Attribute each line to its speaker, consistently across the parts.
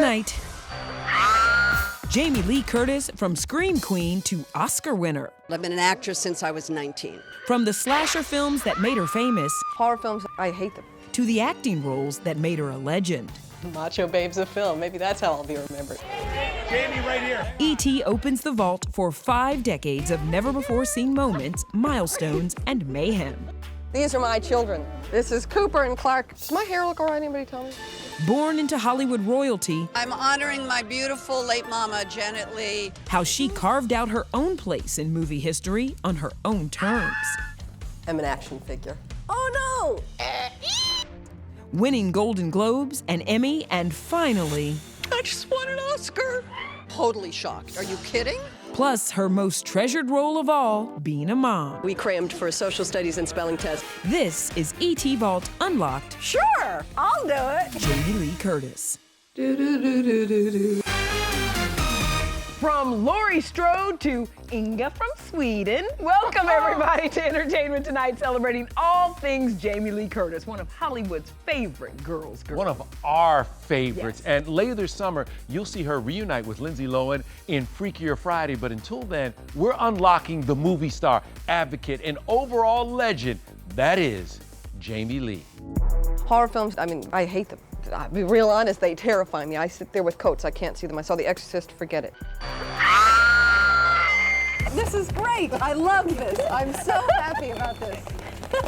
Speaker 1: Tonight, Jamie Lee Curtis, from Scream Queen to Oscar winner.
Speaker 2: I've been an actress since I was 19.
Speaker 1: From the slasher films that made her famous
Speaker 3: Horror films, I hate them.
Speaker 1: to the acting roles that made her a legend.
Speaker 3: Macho babes of film, maybe that's how I'll be remembered.
Speaker 4: Jamie, right here.
Speaker 1: E.T. opens the vault for 5 decades of never-before-seen moments, milestones, and mayhem.
Speaker 3: These are my children. This is Cooper and Clark. Does my hair look all right, anybody tell me?
Speaker 1: Born into Hollywood royalty,
Speaker 2: I'm honoring my beautiful late mama, Janet Leigh.
Speaker 1: how she carved out her own place in movie history on her own terms.
Speaker 3: I'm an action figure. Oh no!
Speaker 1: Winning Golden Globes, an Emmy, and finally,
Speaker 2: I just won an Oscar. Totally shocked. Are you kidding?
Speaker 1: plus her most treasured role of all, being a mom.
Speaker 3: We crammed for a social studies and spelling test.
Speaker 1: This is E.T. Vault Unlocked,
Speaker 3: Sure, I'll do it.
Speaker 1: Jamie Lee Curtis.
Speaker 5: From Laurie Strode to Inga from Sweden. Welcome everybody to Entertainment Tonight, celebrating all things Jamie Lee Curtis, one of Hollywood's favorite girls.
Speaker 4: One of our favorites.
Speaker 5: Yes.
Speaker 4: And later this summer, you'll see her reunite with Lindsay Lohan in Freakier Friday. But until then, we're unlocking the movie star, advocate, and overall legend. That is Jamie Lee.
Speaker 3: Horror films, I hate them. I'll be real honest, they terrify me. I sit there with coats, I can't see them. I saw The Exorcist, forget it. This is great, I love this. I'm so happy about this.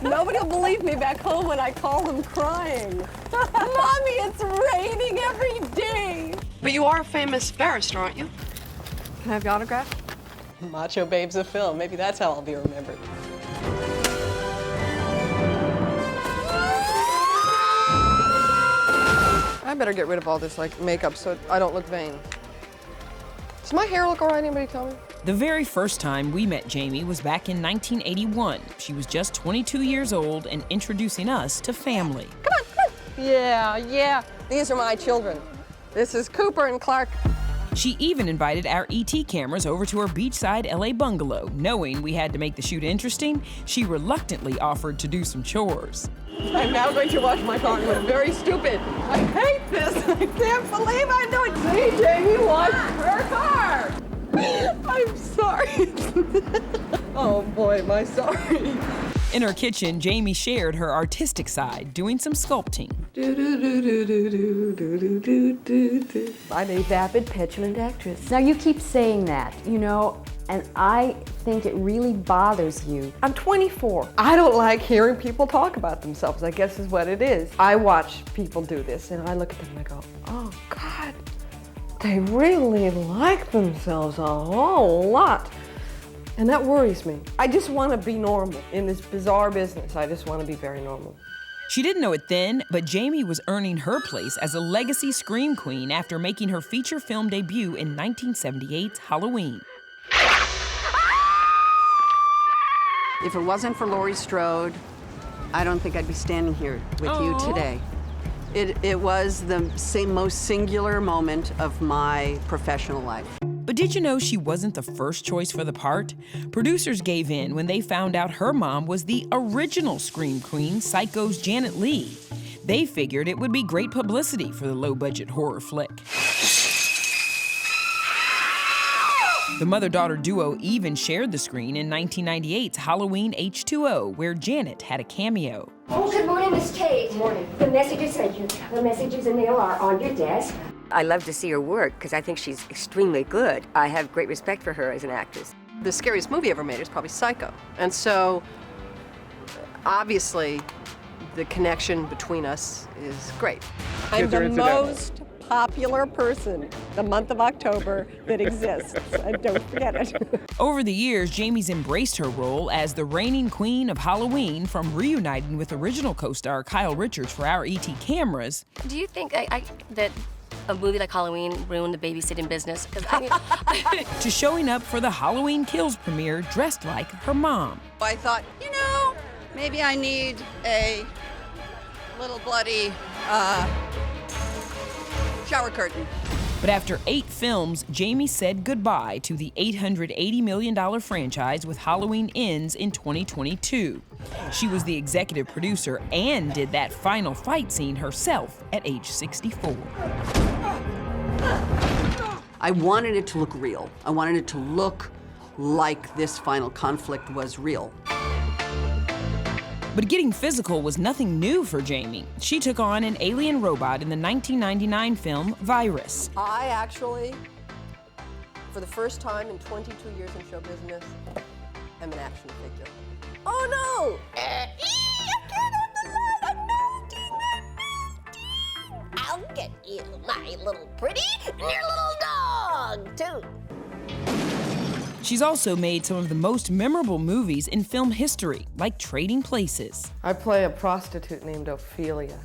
Speaker 3: Nobody will believe me back home when I call them crying. Mommy, it's raining every day.
Speaker 6: But you are a famous barrister, aren't you?
Speaker 3: Can I have your autograph? Macho babes of film, maybe that's how I'll be remembered. I better get rid of all this makeup so I don't look vain. Does my hair look all right, anybody tell me?
Speaker 1: The very first time we met Jamie was back in 1981. She was just 22 years old and introducing us to family.
Speaker 3: Come on. Yeah. These are my children. This is Cooper and Clark.
Speaker 1: She even invited our ET cameras over to her beachside LA bungalow. Knowing we had to make the shoot interesting, she reluctantly offered to do some chores.
Speaker 3: I'm now going to wash my car. It was very stupid. I hate this. I can't believe I'm doing. See, Jamie washed her car. I'm sorry. Oh boy, am I sorry.
Speaker 1: In her kitchen, Jamie shared her artistic side, doing some sculpting.
Speaker 3: I'm a vapid, petulant actress.
Speaker 7: Now you keep saying that, and I think it really bothers you.
Speaker 3: I'm 24. I don't like hearing people talk about themselves, I guess is what it is. I watch people do this and I look at them and I go, oh God, they really like themselves a whole lot. And that worries me. I just want to be normal in this bizarre business. I just want to be very normal.
Speaker 1: She didn't know it then, but Jamie was earning her place as a legacy scream queen after making her feature film debut in 1978's Halloween.
Speaker 2: If it wasn't for Laurie Strode, I don't think I'd be standing here with you today. It was the most singular moment of my professional life.
Speaker 1: But did you know she wasn't the first choice for the part? Producers gave in when they found out her mom was the original Scream Queen, Psycho's Janet Leigh. They figured it would be great publicity for the low-budget horror flick. The mother-daughter duo even shared the screen in 1998's Halloween H2O, where Janet had a cameo.
Speaker 7: Oh, good morning, Miss Tate. Good morning. The messages and mail are on your desk.
Speaker 8: I love to see her work because I think she's extremely good. I have great respect for her as an actress.
Speaker 3: The scariest movie ever made is probably Psycho. And so, obviously, the connection between us is great. I'm the most popular person the month of October that exists. Don't forget it.
Speaker 1: Over the years, Jamie's embraced her role as the reigning queen of Halloween, from reuniting with original co-star Kyle Richards for our ET cameras.
Speaker 6: Do you think that a movie like Halloween ruined the babysitting business?
Speaker 1: To showing up for the Halloween Kills premiere dressed like her mom.
Speaker 2: I thought, maybe I need a little bloody shower curtain.
Speaker 1: But after 8 films, Jamie said goodbye to the $880 million franchise with Halloween Ends in 2022. She was the executive producer and did that final fight scene herself at age 64.
Speaker 2: I wanted it to look real. I wanted it to look like this final conflict was real.
Speaker 1: But getting physical was nothing new for Jamie. She took on an alien robot in the 1999 film Virus.
Speaker 2: I actually, for the first time in 22 years in show business, am an action figure. Oh no! I can't have the light. I'm melting.
Speaker 9: I'll get you, my little pretty, and your little dog, too.
Speaker 1: She's also made some of the most memorable movies in film history, like Trading Places.
Speaker 3: I play a prostitute named Ophelia.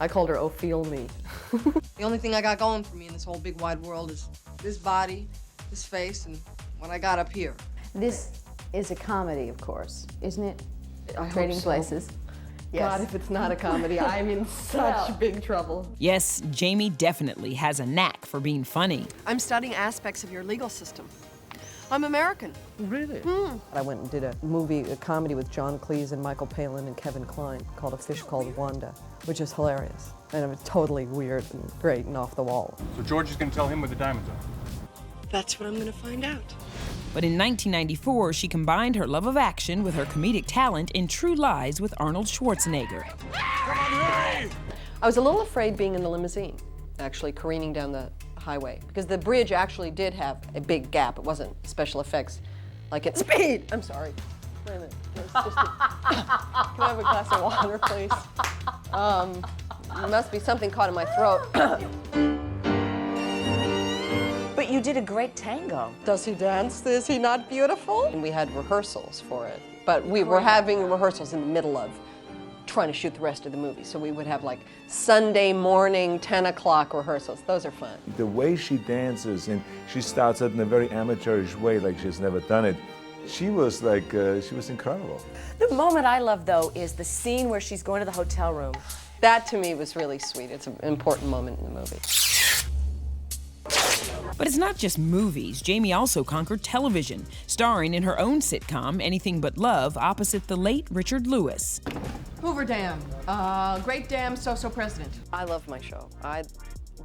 Speaker 3: I called her Ophel Me.
Speaker 10: The only thing I got going for me in this whole big wide world is this body, this face, and what I got up here.
Speaker 7: This is a comedy, of course, isn't it?
Speaker 3: I hope
Speaker 7: Trading
Speaker 3: so.
Speaker 7: Places.
Speaker 3: God, if it's not a comedy, I'm in such big trouble.
Speaker 1: Yes, Jamie definitely has a knack for being funny.
Speaker 10: I'm studying aspects of your legal system. I'm American.
Speaker 3: Really? I went and did a comedy with John Cleese and Michael Palin and Kevin Kline called A Fish Called Wanda, which is hilarious. And it was totally weird and great and off the wall.
Speaker 11: So George is going to tell him where the diamonds are.
Speaker 10: That's what I'm going to find out.
Speaker 1: But in 1994, she combined her love of action with her comedic talent in True Lies with Arnold Schwarzenegger.
Speaker 10: I was a little afraid being in the limousine, actually careening down the highway, because the bridge actually did have a big gap. It wasn't special effects like at Speed. I'm sorry. Wait a minute. It's just can I have a glass of water, please? There must be something caught in my throat.
Speaker 12: But you did a great tango.
Speaker 10: Does he dance? Is he not beautiful? And we had rehearsals for it, but we were having rehearsals in the middle of trying to shoot the rest of the movie. So we would have like Sunday morning, 10 o'clock rehearsals. Those are fun.
Speaker 13: The way she dances, and she starts out in a very amateurish way, like she's never done it. She was like, she was incredible.
Speaker 12: The moment I love, though, is the scene where she's going to the hotel room.
Speaker 10: That to me was really sweet. It's an important moment in the movie.
Speaker 1: But it's not just movies. Jamie also conquered television, starring in her own sitcom, Anything But Love, opposite the late Richard Lewis.
Speaker 10: Hoover Dam, Great Dam, So-So President. I love my show.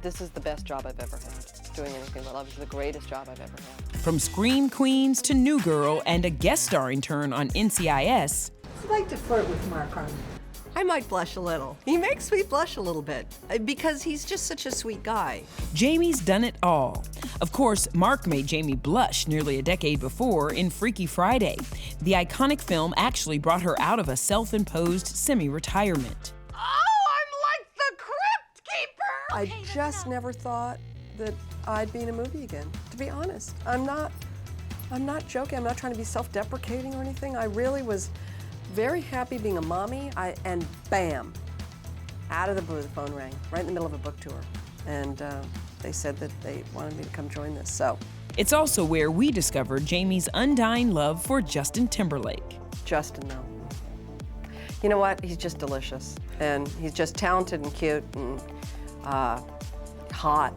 Speaker 10: This is the best job I've ever had. Doing Anything But Love is the greatest job I've ever had.
Speaker 1: From Scream Queens to New Girl and a guest starring turn on NCIS.
Speaker 2: I'd like to flirt with Mark Harmon. I might blush a little. He makes me blush a little bit because he's just such a sweet guy.
Speaker 1: Jamie's done it all. Of course, Mark made Jamie blush nearly a decade before in Freaky Friday. The iconic film actually brought her out of a self-imposed semi-retirement.
Speaker 10: Oh, I'm like the Crypt Keeper! I just never thought that I'd be in a movie again, to be honest. I'm not joking. I'm not trying to be self-deprecating or anything. I really was very happy being a mommy, and bam, out of the blue, the phone rang, right in the middle of a book tour. And they said that they wanted me to come join this, so.
Speaker 1: It's also where we discovered Jamie's undying love for Justin Timberlake.
Speaker 10: Justin, though. You know what? He's just delicious. And he's just talented and cute and hot.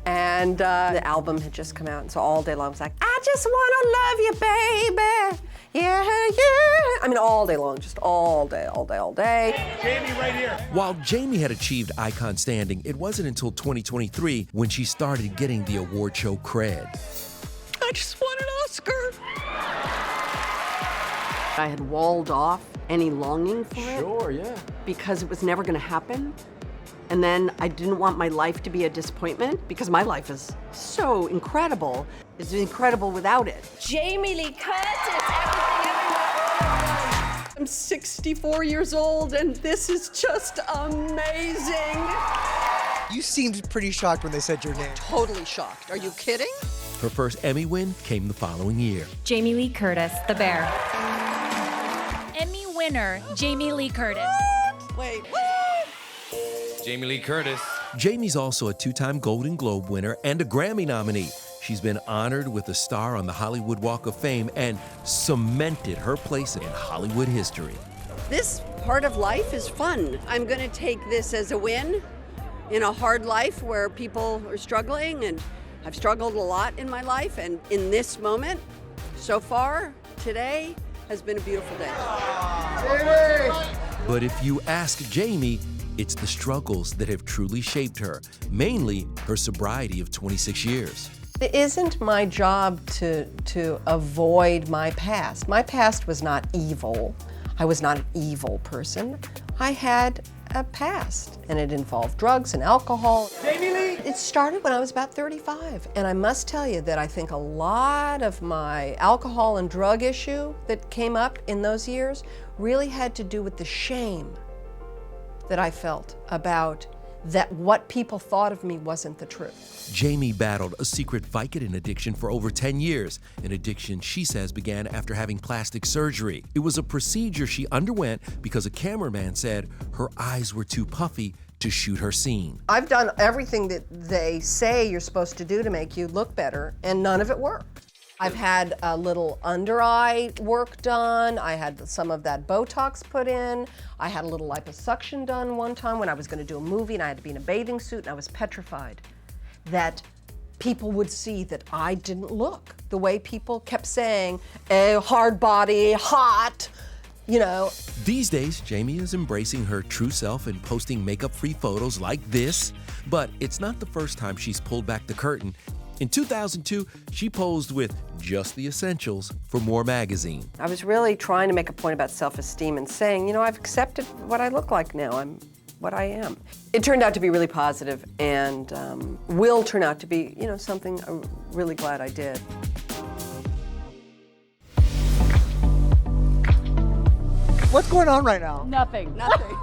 Speaker 10: And the album had just come out, and so all day long I was like, I just wanna love you, baby. Yeah, yeah. I mean, all day long, just all day, all day, all day.
Speaker 11: Jamie, right here.
Speaker 4: While Jamie had achieved icon standing, it wasn't until 2023 when she started getting the award show cred.
Speaker 10: I just won an Oscar. I had walled off any longing for it.
Speaker 13: Sure, yeah.
Speaker 2: Because it was never gonna happen. And then I didn't want my life to be a disappointment because my life is so incredible. It's incredible without it.
Speaker 9: Jamie Lee Curtis, everything everywhere.
Speaker 2: I'm 64 years old and this is just amazing.
Speaker 14: You seemed pretty shocked when they said your name.
Speaker 2: Totally shocked. Are you kidding?
Speaker 4: Her first Emmy win came the following year.
Speaker 15: Jamie Lee Curtis, The Bear. Emmy winner, Jamie Lee Curtis.
Speaker 2: Wait,
Speaker 4: Jamie Lee Curtis. Jamie's also a two-time Golden Globe winner and a Grammy nominee. She's been honored with a star on the Hollywood Walk of Fame and cemented her place in Hollywood history.
Speaker 2: This part of life is fun. I'm gonna take this as a win in a hard life where people are struggling, and I've struggled a lot in my life, and in this moment, so far, today, has been a beautiful day.
Speaker 14: Jamie!
Speaker 4: But if you ask Jamie, it's the struggles that have truly shaped her, mainly her sobriety of 26 years.
Speaker 10: It isn't my job to avoid my past. My past was not evil. I was not an evil person. I had a past, and it involved drugs and alcohol.
Speaker 14: Jamie Lee!
Speaker 10: It started when I was about 35, and I must tell you that I think a lot of my alcohol and drug issue that came up in those years really had to do with the shame that I felt about that what people thought of me wasn't the truth.
Speaker 4: Jamie battled a secret Vicodin addiction for over 10 years, an addiction she says began after having plastic surgery. It was a procedure she underwent because a cameraman said her eyes were too puffy to shoot her scene.
Speaker 10: I've done everything that they say you're supposed to do to make you look better, and none of it worked. I've had a little under eye work done. I had some of that Botox put in. I had a little liposuction done one time when I was going to do a movie and I had to be in a bathing suit, and I was petrified that people would see that I didn't look the way people kept saying, hard body, hot, you know.
Speaker 4: These days, Jamie is embracing her true self and posting makeup-free photos like this, but it's not the first time she's pulled back the curtain. In 2002, she posed with just the essentials for More magazine.
Speaker 10: I was really trying to make a point about self-esteem and saying, you know, I've accepted what I look like now. I'm what I am. It turned out to be really positive and will turn out to be, you know, something I'm really glad I did.
Speaker 14: What's going on right now?
Speaker 12: Nothing.
Speaker 2: Nothing.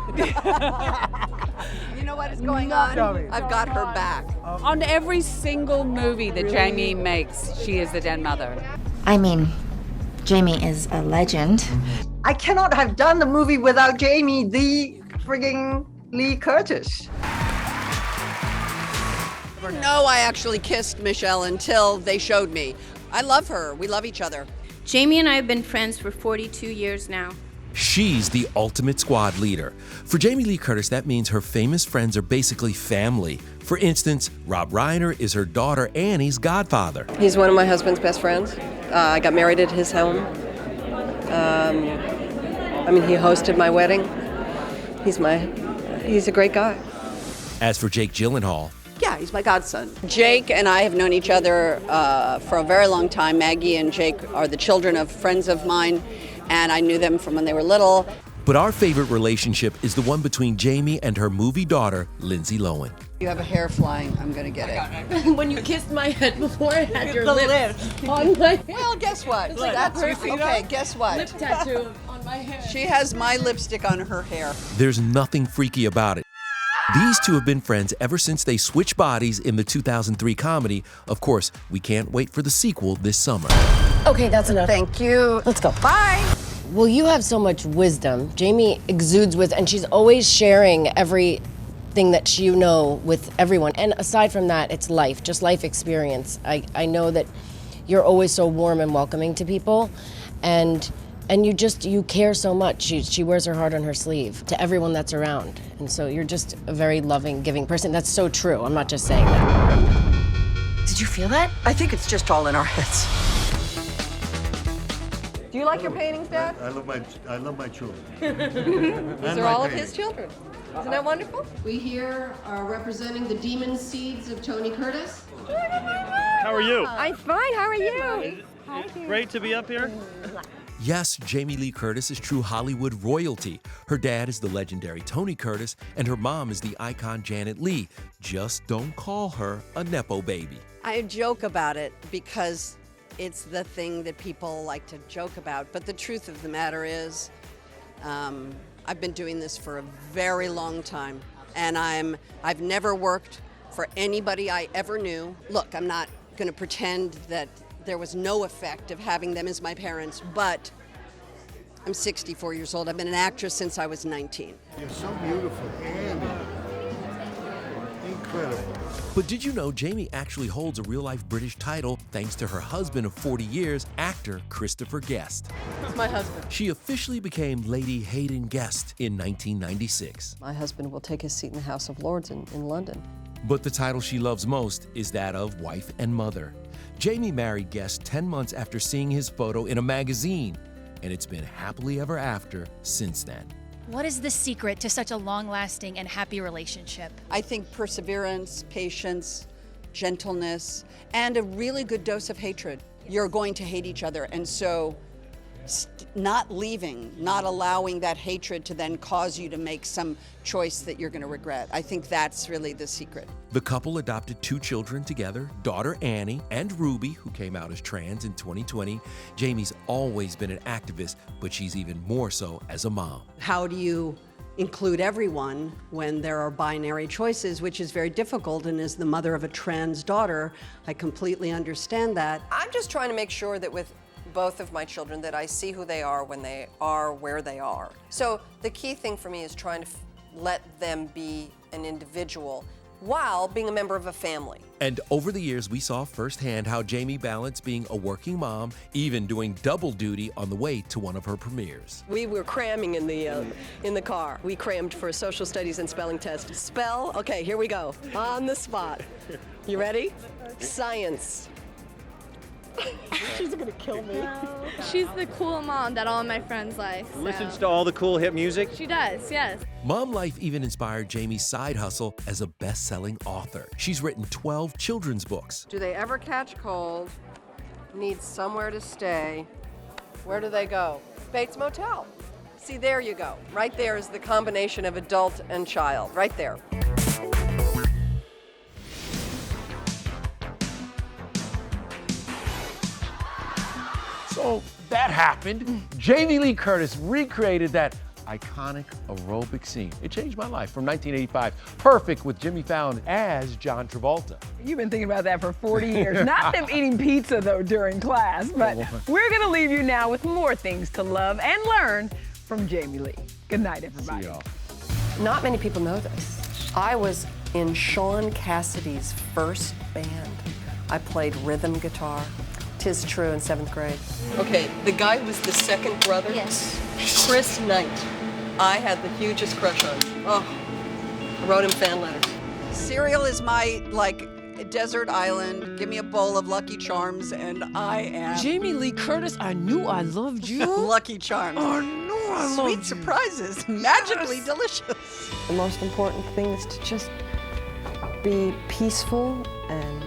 Speaker 2: You know what is going on? I've got her back.
Speaker 16: On every single movie that Jamie makes, she is the den mother.
Speaker 17: I mean, Jamie is a legend.
Speaker 18: I cannot have done the movie without Jamie, the frigging Lee Curtis.
Speaker 2: No, I actually kissed Michelle until they showed me. I love her. We love each other.
Speaker 19: Jamie and I have been friends for 42 years now.
Speaker 4: She's the ultimate squad leader. For Jamie Lee Curtis, that means her famous friends are basically family. For instance, Rob Reiner is her daughter Annie's godfather.
Speaker 10: He's one of my husband's best friends. I got married at his home. I mean, he hosted my wedding. He's a great guy.
Speaker 4: As for Jake Gyllenhaal,
Speaker 2: Yeah, he's my godson. Jake and I have known each other for a very long time. Maggie and Jake are the children of friends of mine, and I knew them from when they were little.
Speaker 4: but our favorite relationship is the one between Jamie and her movie daughter, Lindsay Lohan.
Speaker 2: You have a hair flying, I'm gonna get it.
Speaker 12: When you kissed my head before, I had your
Speaker 2: The
Speaker 12: lips
Speaker 2: lips.
Speaker 12: on my head.
Speaker 2: Well, guess what?
Speaker 12: It's like
Speaker 2: That's
Speaker 12: perfect.
Speaker 2: okay, guess what?
Speaker 12: Lip tattoo on my hair.
Speaker 2: She has my lipstick on her hair.
Speaker 4: There's nothing freaky about it. These two have been friends ever since they switched bodies in the 2003 comedy. Of course, we can't wait for the sequel this summer.
Speaker 12: Okay, that's enough.
Speaker 2: Thank you.
Speaker 12: Let's go. Bye. Well, you have so much wisdom. Jamie exudes wisdom, and she's always sharing everything that you know with everyone. And aside from that, it's life, just life experience. I know that you're always so warm and welcoming to people, and you care so much. She wears her heart on her sleeve to everyone that's around. And so you're just a very loving, giving person. That's so true. I'm not just saying that.
Speaker 18: Did you feel that? I think it's just all in our heads.
Speaker 10: Do you like your paintings, Dad?
Speaker 20: I love my children.
Speaker 10: These are all of his children. Isn't that wonderful? We here are representing the demon seeds of Tony Curtis.
Speaker 21: How are you?
Speaker 12: I'm fine. How are you?
Speaker 21: It's great to be up here.
Speaker 4: Yes, Jamie Lee Curtis is true Hollywood royalty. Her dad is the legendary Tony Curtis, and her mom is the icon Janet Leigh. Just don't call her a nepo baby.
Speaker 2: I joke about it because it's the thing that people like to joke about. But the truth of the matter is, I've been doing this for a very long time, and I've never worked for anybody I ever knew. Look, I'm not going to pretend that there was no effect of having them as my parents, but I'm 64 years old. I've been an actress since I was 19.
Speaker 20: You're so beautiful and incredible.
Speaker 4: But did you know Jamie actually holds a real-life British title thanks to her husband of 40 years, actor Christopher Guest.
Speaker 10: It's my husband.
Speaker 4: She officially became Lady Hayden Guest in 1996.
Speaker 10: My husband will take his seat in the House of Lords in London.
Speaker 4: But the title she loves most is that of wife and mother. Jamie married Guest 10 months after seeing his photo in a magazine, and it's been happily ever after since then.
Speaker 15: What is the secret to such a long-lasting and happy relationship?
Speaker 2: I think perseverance, patience, gentleness, and a really good dose of hatred. You're going to hate each other, and so not leaving, not allowing that hatred to then cause you to make some choice that you're going to regret. I think that's really the secret.
Speaker 4: The couple adopted 2 children together, daughter Annie and Ruby, who came out as trans in 2020. Jamie's always been an activist, but she's even more so as a mom.
Speaker 2: How do you include everyone when there are binary choices, which is very difficult, and as the mother of a trans daughter, I completely understand that.
Speaker 10: I'm just trying to make sure that with both of my children that I see who they are when they are where they are. So the key thing for me is trying to let them be an individual while being a member of a family.
Speaker 4: And over the years, we saw firsthand how Jamie balanced being a working mom, even doing double duty on the way to one of her premieres.
Speaker 10: We were cramming in the car. We crammed for a social studies and spelling test. Spell, okay, here we go, on the spot. You ready? Science. She's gonna kill me.
Speaker 5: She's the cool mom that all my friends like. So.
Speaker 21: Listens to all the cool hip music?
Speaker 5: She does, yes.
Speaker 4: Mom life even inspired Jamie's side hustle as a best-selling author. She's written 12 children's books.
Speaker 10: Do they ever catch cold, need somewhere to stay? Where do they go? Bates Motel. See, there you go. Right there is the combination of adult and child, right there.
Speaker 4: So that happened. Jamie Lee Curtis recreated that iconic aerobic scene. It changed my life from 1985. Perfect with Jimmy Fallon as John Travolta.
Speaker 1: You've been thinking about that for 40 years. Not them eating pizza, though, during class. But we're going to leave you now with more things to love and learn from Jamie Lee. Good night, everybody.
Speaker 4: See y'all.
Speaker 10: Not many people know this. I was in Sean Cassidy's first band. I played rhythm guitar. 'Tis true in 7th grade. Okay, the guy who was the second brother?
Speaker 2: Yes.
Speaker 10: Chris Knight. I had the hugest crush on him. Oh, I wrote him fan letters.
Speaker 2: Cereal is my, desert island. Give me a bowl of Lucky Charms, and I am...
Speaker 1: Jamie Lee Curtis, I knew I loved you.
Speaker 2: Lucky Charms.
Speaker 1: I knew I loved
Speaker 2: Sweet
Speaker 1: you.
Speaker 2: surprises. Magically delicious.
Speaker 3: The most important thing is to just be peaceful and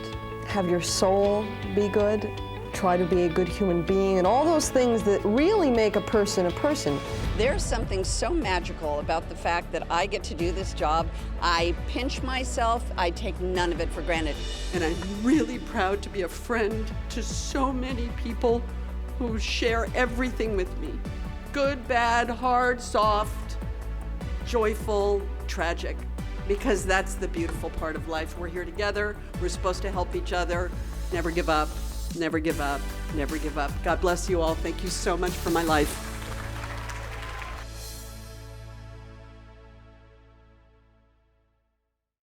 Speaker 3: have your soul be good. Try to be a good human being, and all those things that really make a person a person.
Speaker 2: There's something so magical about the fact that I get to do this job. I pinch myself. I take none of it for granted. And I'm really proud to be a friend to so many people who share everything with me. Good, bad, hard, soft, joyful, tragic. Because that's the beautiful part of life. We're here together. We're supposed to help each other. Never give up. Never give up. Never give up. God bless you all. Thank you so much for my life.